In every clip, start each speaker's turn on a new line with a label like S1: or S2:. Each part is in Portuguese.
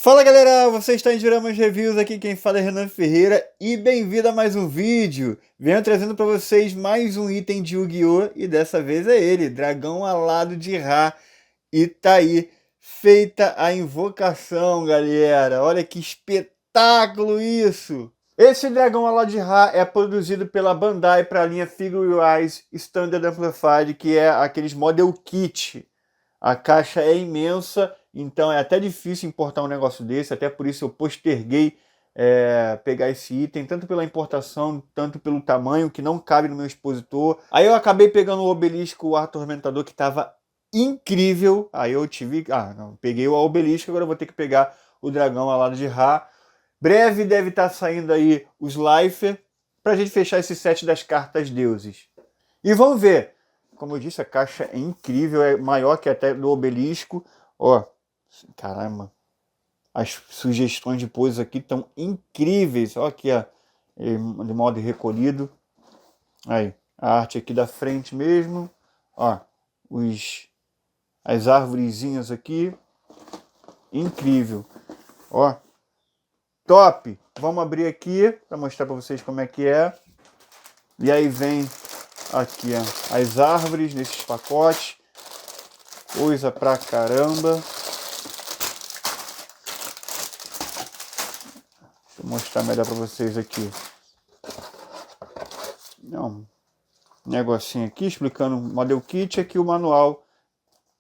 S1: Fala galera, você está em Juramas Reviews, aqui quem fala é Renan Ferreira e bem-vindo a mais um vídeo. Venho trazendo para vocês mais um item de Yu-Gi-Oh! E dessa vez é ele, Dragão Alado de Ra. E tá aí, feita a invocação, galera. Olha que espetáculo isso! Esse Dragão Alado de Ra é produzido pela Bandai para a linha Figure-Wise Standard Amplified, que é aqueles Model Kit. A caixa é imensa, então é até difícil importar um negócio desse, até por isso eu posterguei pegar esse item, tanto pela importação, tanto pelo tamanho, que não cabe no meu expositor. Aí eu acabei pegando o Obelisco, o Atormentador, que estava incrível. Aí eu tive... não, peguei o Obelisco, agora eu vou ter que pegar o Dragão Alado de Ra. Breve deve estar saindo aí os Lifer, pra gente fechar esse set das cartas deuses. E vamos ver. Como eu disse, a caixa é incrível, é maior que até do Obelisco. Ó, caramba. As sugestões de poses aqui estão incríveis. Ó aqui, ó, de modo recolhido. Aí, a arte aqui da frente mesmo. Ó, as arvorezinhas aqui. Incrível. Ó, top. Vamos abrir aqui para mostrar para vocês como é que é. E aí vem aqui, ó, as árvores nesses pacotes. Coisa pra caramba. Deixa eu mostrar melhor pra vocês aqui. Um negocinho aqui explicando o Model Kit. Aqui o manual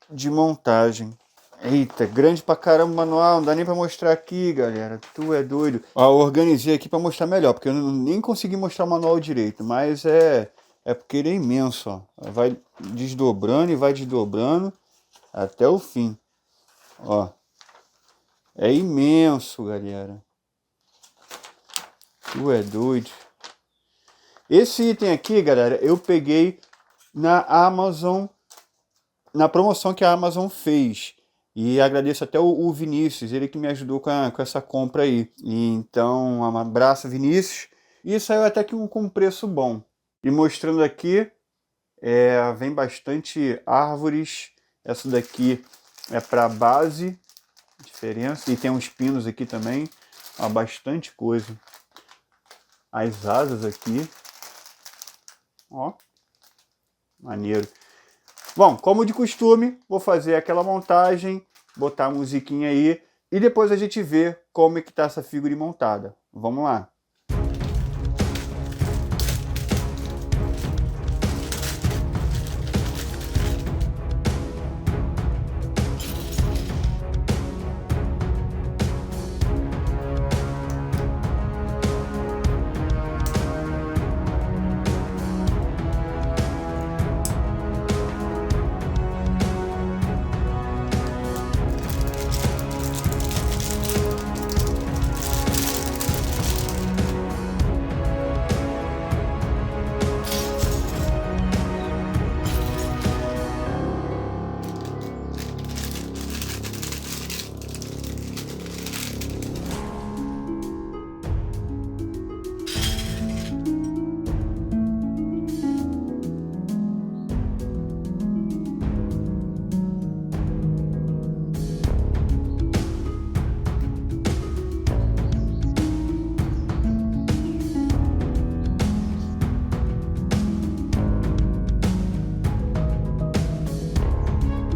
S1: de montagem. Eita, grande pra caramba o manual. Não dá nem pra mostrar aqui, galera. Tu é doido. Ó, eu organizei aqui pra mostrar melhor, porque eu nem consegui mostrar o manual direito. Mas é porque ele é imenso, ó. Vai desdobrando e vai desdobrando até o fim. Ó. É imenso, galera. Tu é doido. Esse item aqui, galera, eu peguei na Amazon, na promoção que a Amazon fez. E agradeço até o Vinícius, ele que me ajudou com essa compra aí. E então, um abraço, Vinícius. E saiu até que com um preço bom. E mostrando aqui, vem bastante árvores. Essa daqui é para base, diferença. E tem uns pinos aqui também, ó, bastante coisa. As asas aqui, ó, maneiro. Bom, como de costume, vou fazer aquela montagem, botar a musiquinha aí e depois a gente vê como é que tá essa figura montada. Vamos lá.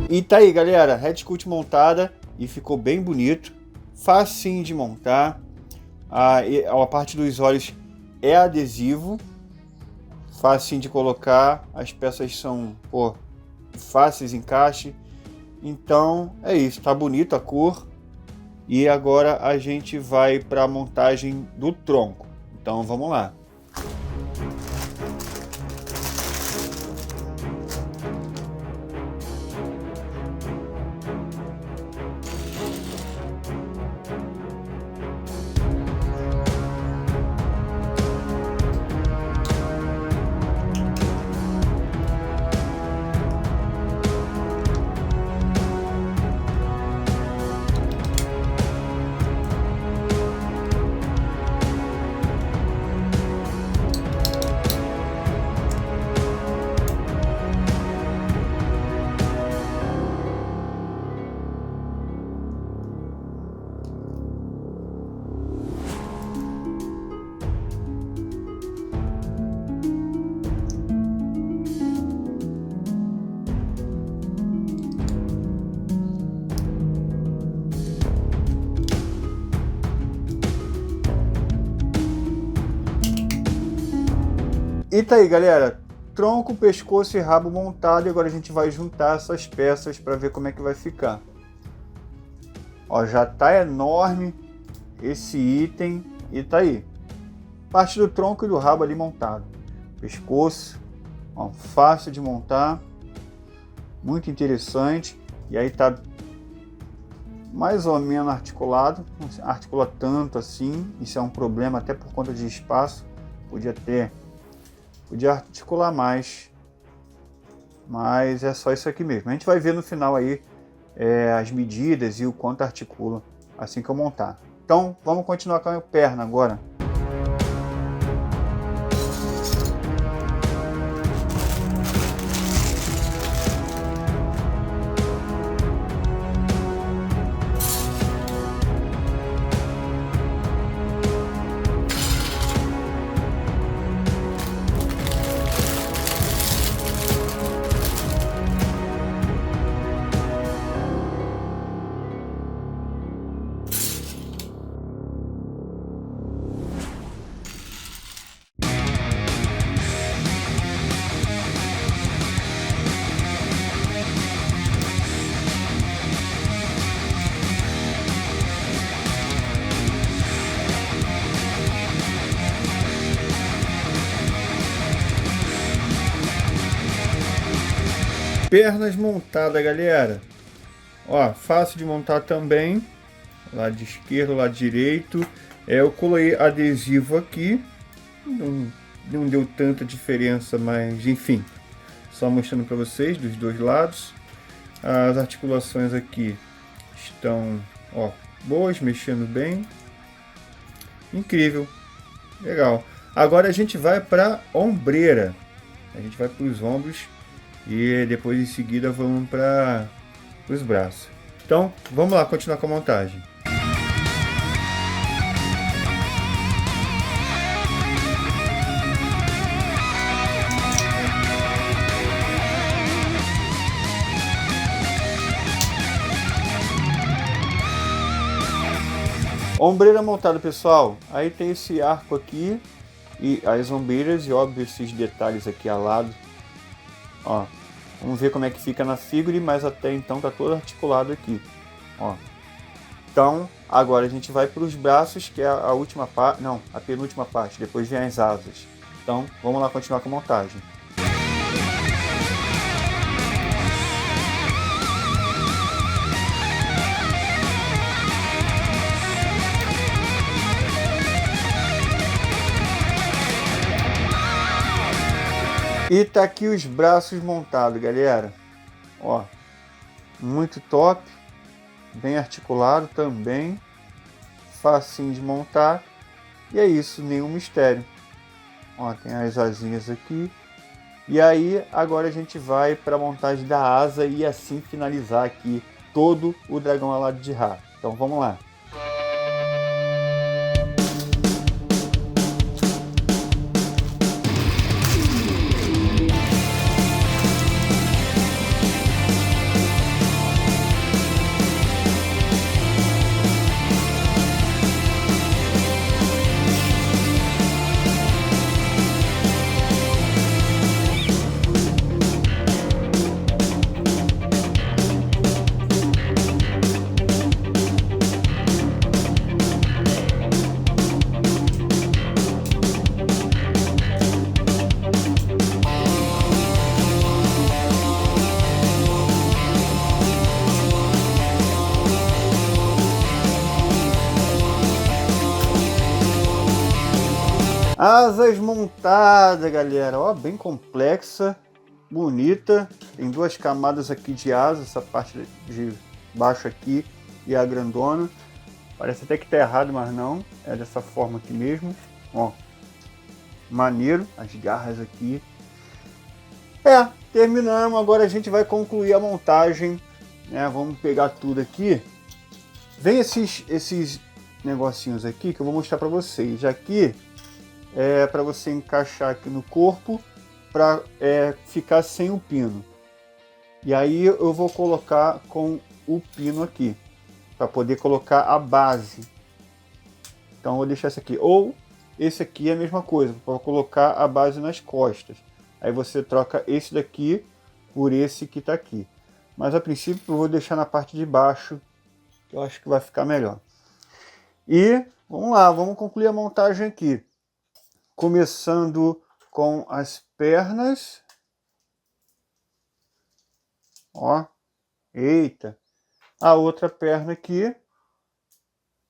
S1: E tá aí, galera, Red Cult montada e ficou bem bonito, facinho de montar. A parte dos olhos é adesivo, facinho de colocar, as peças são, pô, fáceis de encaixe. Então é isso, tá bonito a cor. E agora a gente vai para a montagem do tronco. Então vamos lá. E tá aí, galera, tronco, pescoço e rabo montado, e agora a gente vai juntar essas peças para ver como é que vai ficar. Ó, já tá enorme esse item e tá aí. Parte do tronco e do rabo ali montado. Pescoço, ó, fácil de montar, muito interessante. E aí tá mais ou menos articulado, não articula tanto assim, isso é um problema até por conta de espaço, podia articular mais, mas é só isso aqui mesmo. A gente vai ver no final aí as medidas e o quanto articula assim que eu montar. Então vamos continuar com a perna agora. Pernas montadas, galera. Ó, fácil de montar também. Lado esquerdo, lado direito. Eu coloquei adesivo aqui. Não deu tanta diferença, mas enfim. Só mostrando para vocês dos dois lados. As articulações aqui estão, ó, boas, mexendo bem. Incrível. Legal. Agora a gente vai para ombreira. A gente vai para os ombros. E depois em seguida vamos para os braços. Então vamos lá continuar com a montagem. Ombreira montada, pessoal. Aí tem esse arco aqui e as ombreiras e óbvio esses detalhes aqui ao lado. Ó, vamos ver como é que fica na figure, mas até então tá todo articulado aqui. Ó. Então, agora a gente vai para os braços, que é a última parte, não, a penúltima parte, depois vem as asas. Então, vamos lá continuar com a montagem. E tá aqui os braços montados, galera. Ó, muito top, bem articulado também, facinho de montar. E é isso, nenhum mistério. Ó, tem as asinhas aqui. E aí, agora a gente vai para a montagem da asa e assim finalizar aqui todo o dragão alado de Ra. Então vamos lá. Asas montadas, galera, ó, bem complexa, bonita. Tem duas camadas aqui de asa, essa parte de baixo aqui e a grandona. Parece até que tá errado, mas não, é dessa forma aqui mesmo. Ó, maneiro, as garras aqui. Terminamos, agora a gente vai concluir a montagem, né? Vamos pegar tudo aqui. Vem esses negocinhos aqui que eu vou mostrar para vocês. Aqui é para você encaixar aqui no corpo para ficar sem o pino. E aí eu vou colocar com o pino aqui para poder colocar a base. Então eu vou deixar isso aqui. Ou Esse aqui é a mesma coisa, para colocar a base nas costas. Aí você troca esse daqui por esse que está aqui. Mas a princípio eu vou deixar na parte de baixo, que eu acho que vai ficar melhor. E vamos lá, vamos concluir a montagem aqui. Começando com as pernas. Ó, eita. A outra perna aqui.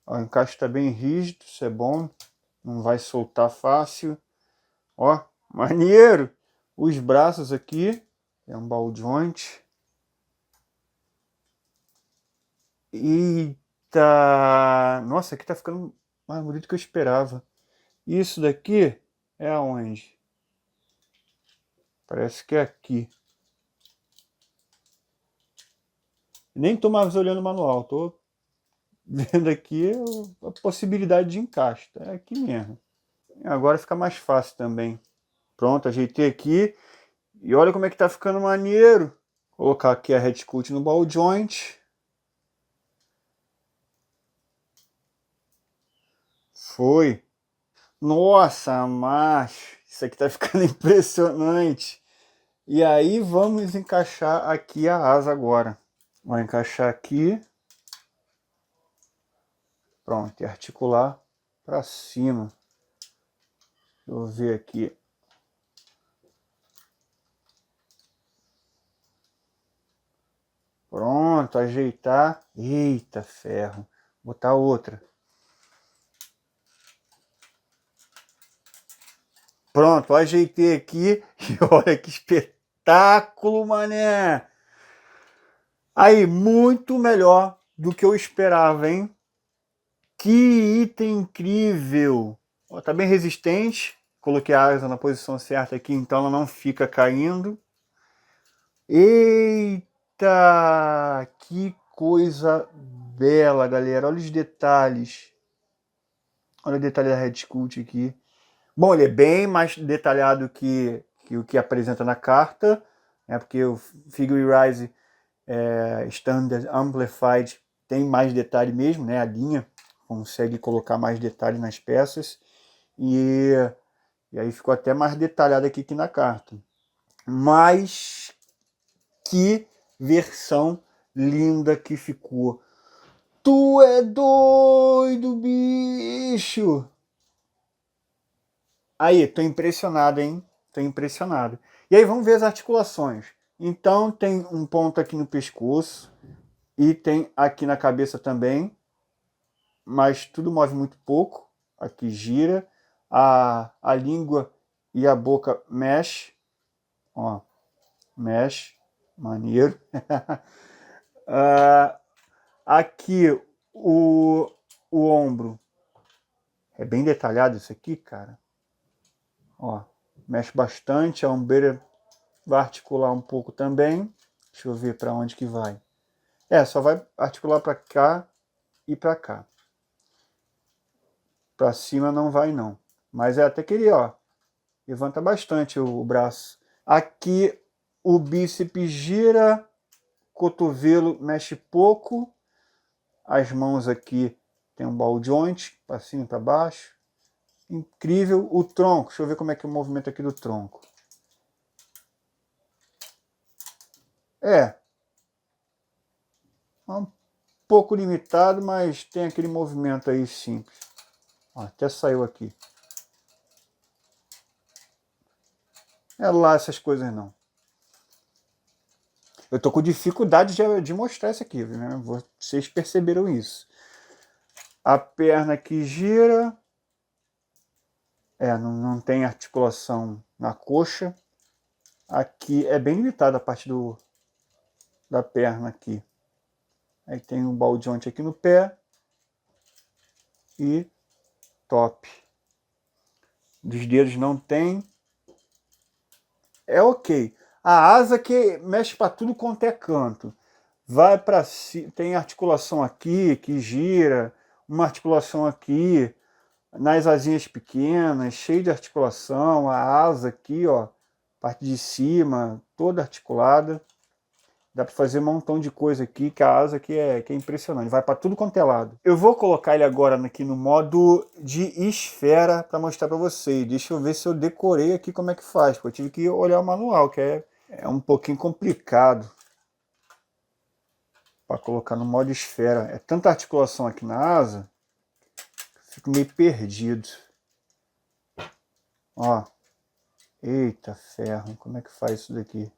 S1: Ó, o encaixe está bem rígido, isso é bom. Não vai soltar fácil. Ó, maneiro. Os braços aqui. É um ball joint. Eita. Nossa, aqui tá ficando mais bonito do que eu esperava. Isso daqui é aonde? Parece que é aqui. Nem tô mais olhando o manual, tô vendo aqui a possibilidade de encaixe. É aqui mesmo. Agora fica mais fácil também. Pronto, ajeitei aqui. E olha como é que tá ficando maneiro. Vou colocar aqui a head scut no ball joint. Foi. Nossa, macho. Isso aqui tá ficando impressionante. E aí vamos encaixar aqui a asa agora. Vou encaixar aqui. Pronto, e articular para cima. Deixa eu ver aqui. Pronto, ajeitar. Eita ferro. Botar outra. Pronto, ajeitei aqui. E olha que espetáculo, mané. Aí, muito melhor do que eu esperava, hein? Que item incrível. Ó, tá bem resistente. Coloquei a asa na posição certa aqui, então ela não fica caindo. Eita, que coisa bela, galera. Olha os detalhes. Olha o detalhe da Red Sculpt aqui. Bom, ele é bem mais detalhado que o que apresenta na carta, né? Porque o Figure Rise Standard Amplified tem mais detalhe mesmo, né? A linha consegue colocar mais detalhe nas peças. E aí ficou até mais detalhado aqui que na carta. Mas que versão linda que ficou. Tu é doido, bicho! Aí, tô impressionado, hein? Tô impressionado. E aí, vamos ver as articulações. Então, tem um ponto aqui no pescoço e tem aqui na cabeça também, mas tudo move muito pouco. Aqui gira. A língua e a boca mexe. Ó, mexe. Maneiro. Aqui o ombro. É bem detalhado isso aqui, cara. Ó, mexe bastante. A ombreira vai articular um pouco também. Deixa eu ver para onde que vai. Só vai articular para cá e para cá. Para cima não vai não. Mas até que ele, ó, levanta bastante o braço. Aqui o bíceps gira, cotovelo mexe pouco. As mãos aqui tem um ball joint, para cima e para baixo. Incrível. O tronco, deixa eu ver como é que é o movimento aqui do tronco. Um pouco limitado, mas tem aquele movimento aí simples. Ó, até saiu aqui. É lá essas coisas não. Eu tô com dificuldade de mostrar isso aqui, né? Vocês perceberam isso. A perna que gira. Não tem articulação na coxa. Aqui é bem limitada a parte da perna aqui. Aí tem um ball joint aqui no pé. E top. Dos dedos não tem. É ok. A asa que mexe para tudo quanto é canto. Vai para cima, tem articulação aqui que gira, uma articulação aqui nas asinhas pequenas, cheio de articulação, a asa aqui, ó, parte de cima, toda articulada. Dá para fazer um montão de coisa aqui, que a asa aqui que é impressionante. Vai para tudo quanto é lado. Eu vou colocar ele agora aqui no modo de esfera para mostrar para vocês. Deixa eu ver se eu decorei aqui como é que faz. Porque eu tive que olhar o manual, que é um pouquinho complicado para colocar no modo esfera. É tanta articulação aqui na asa, fico meio perdido. Ó. Eita ferro, como é que faz isso daqui?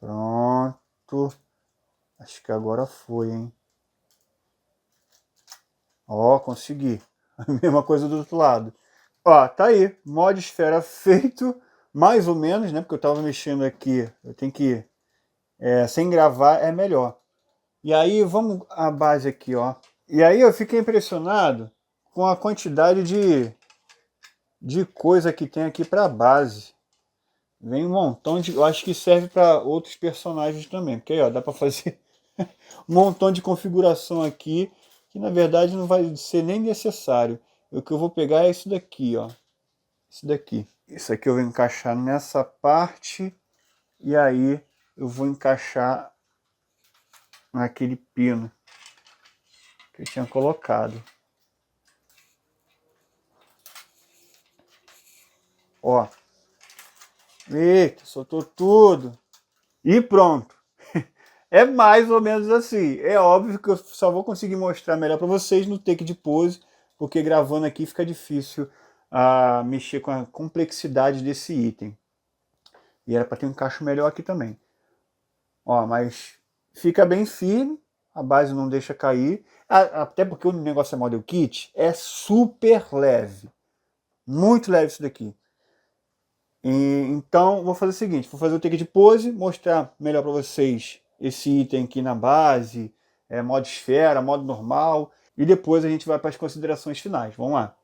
S1: Pronto. Acho que agora foi, hein? Ó, consegui. A mesma coisa do outro lado. Ó, tá aí. Modo esfera feito. Mais ou menos, né? Porque eu tava mexendo aqui. Eu tenho que... sem gravar é melhor. E aí, vamos a base aqui, ó. E aí eu fiquei impressionado com a quantidade de coisa que tem aqui pra base. Vem um montão de... Eu acho que serve para outros personagens também. Porque aí, ó, dá pra fazer um montão de configuração aqui, que na verdade não vai ser nem necessário. O que eu vou pegar é isso daqui, ó. Isso daqui. Isso aqui eu vou encaixar nessa parte, e aí eu vou encaixar naquele pino que eu tinha colocado. Ó. Eita, soltou tudo. E pronto. É mais ou menos assim. É óbvio que eu só vou conseguir mostrar melhor para vocês no take de pose, porque gravando aqui fica difícil mexer com a complexidade desse item. E era para ter um encaixe melhor aqui também. Ó, mas fica bem firme, a base não deixa cair. Até porque o negócio é Model Kit, é super leve. Muito leve isso daqui. Então, vou fazer o seguinte, vou fazer o take de pose, mostrar melhor para vocês esse item aqui na base, modo esfera, modo normal, e depois a gente vai para as considerações finais. Vamos lá.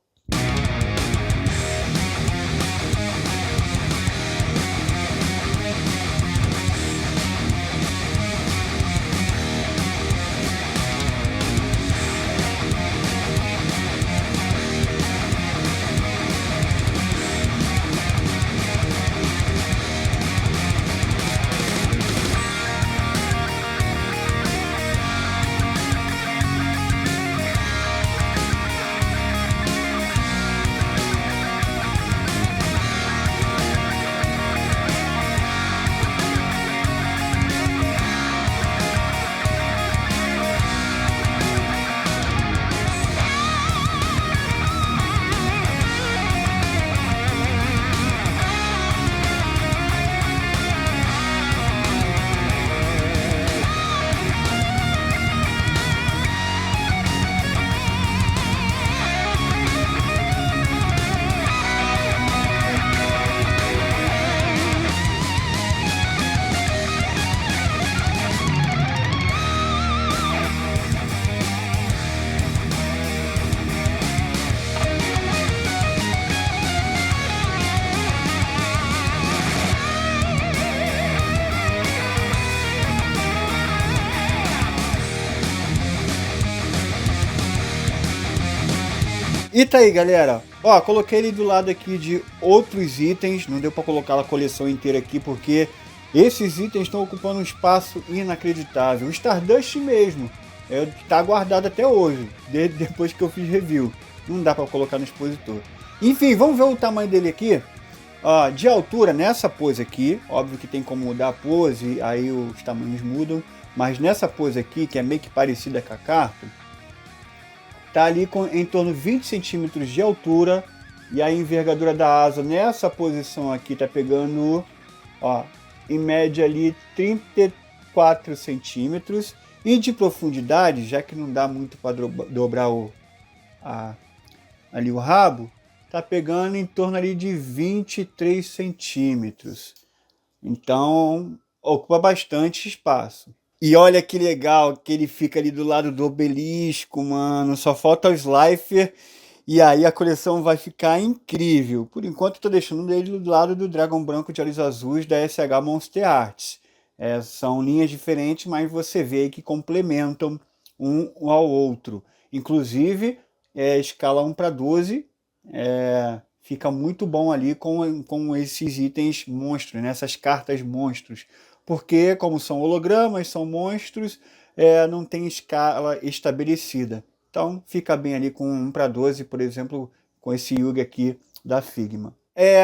S1: E tá aí, galera. Ó, coloquei ele do lado aqui de outros itens. Não deu pra colocar a coleção inteira aqui, porque esses itens estão ocupando um espaço inacreditável. O Stardust mesmo, tá guardado até hoje, depois que eu fiz review. Não dá pra colocar no expositor. Enfim, vamos ver o tamanho dele aqui. Ó, de altura, nessa pose aqui, óbvio que tem como mudar a pose, aí os tamanhos mudam. Mas nessa pose aqui, que é meio que parecida com a carta, tá ali em torno de 20 centímetros de altura, e a envergadura da asa nessa posição aqui tá pegando, ó, em média ali 34 centímetros, e de profundidade, já que não dá muito para dobrar ali o rabo, tá pegando em torno ali de 23 centímetros. Então ocupa bastante espaço. E olha que legal que ele fica ali do lado do obelisco, mano. Só falta o Slifer e aí a coleção vai ficar incrível. Por enquanto eu tô deixando ele do lado do dragão branco de olhos azuis da SH Monster Arts. São linhas diferentes, mas você vê que complementam um ao outro. Inclusive, escala 1:12, fica muito bom ali com esses itens monstros, né? Essas cartas monstros. Porque, como são hologramas, são monstros, não tem escala estabelecida. Então, fica bem ali com 1/12, por exemplo, com esse Yugi aqui da Figma.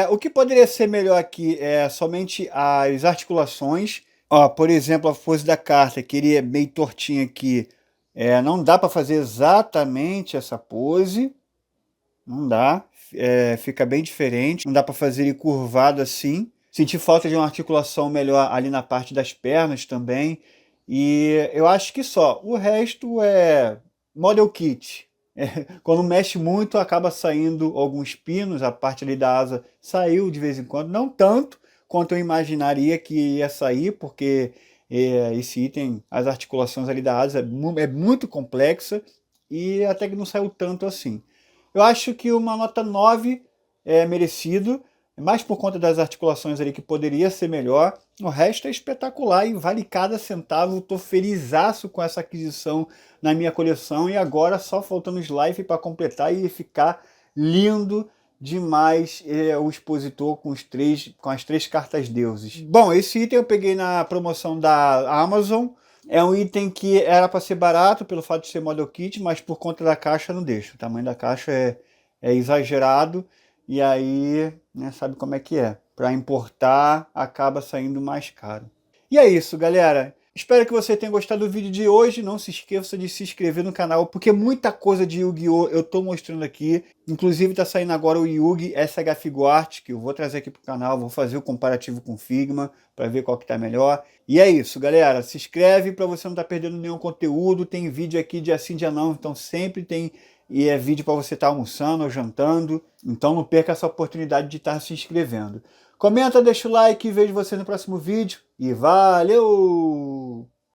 S1: O que poderia ser melhor aqui é somente as articulações. Ó, por exemplo, a pose da carta, que ele é meio tortinho aqui. Não dá para fazer exatamente essa pose. Não dá. Fica bem diferente. Não dá para fazer ele curvado assim. Senti falta de uma articulação melhor ali na parte das pernas também. E eu acho que só. O resto é model kit. Quando mexe muito, acaba saindo alguns pinos. A parte ali da asa saiu de vez em quando. Não tanto quanto eu imaginaria que ia sair, porque esse item, as articulações ali da asa é muito complexa e até que não saiu tanto assim. Eu acho que uma nota 9 é merecido, mais por conta das articulações ali que poderia ser melhor. O resto é espetacular e vale cada centavo. Estou felizaço com essa aquisição na minha coleção e agora só faltando os live para completar e ficar lindo demais o expositor com as três cartas deuses. Bom, esse item eu peguei na promoção da Amazon. É um item que era para ser barato pelo fato de ser model kit, mas por conta da caixa não deixa. O tamanho da caixa é exagerado e aí, né, sabe como é que é. Para importar acaba saindo mais caro. E é isso, galera. Espero que você tenha gostado do vídeo de hoje. Não se esqueça de se inscrever no canal, porque muita coisa de Yu-Gi-Oh! Eu estou mostrando aqui. Inclusive está saindo agora o Yugi SH Figuart, que eu vou trazer aqui para o canal. Vou fazer o comparativo com Figma, para ver qual que está melhor. E é isso, galera. Se inscreve para você não estar perdendo nenhum conteúdo. Tem vídeo aqui dia sim, dia não. Então sempre tem vídeo para você estar almoçando ou jantando. Então não perca essa oportunidade de estar se inscrevendo. Comenta, deixa o like e vejo você no próximo vídeo. E valeu!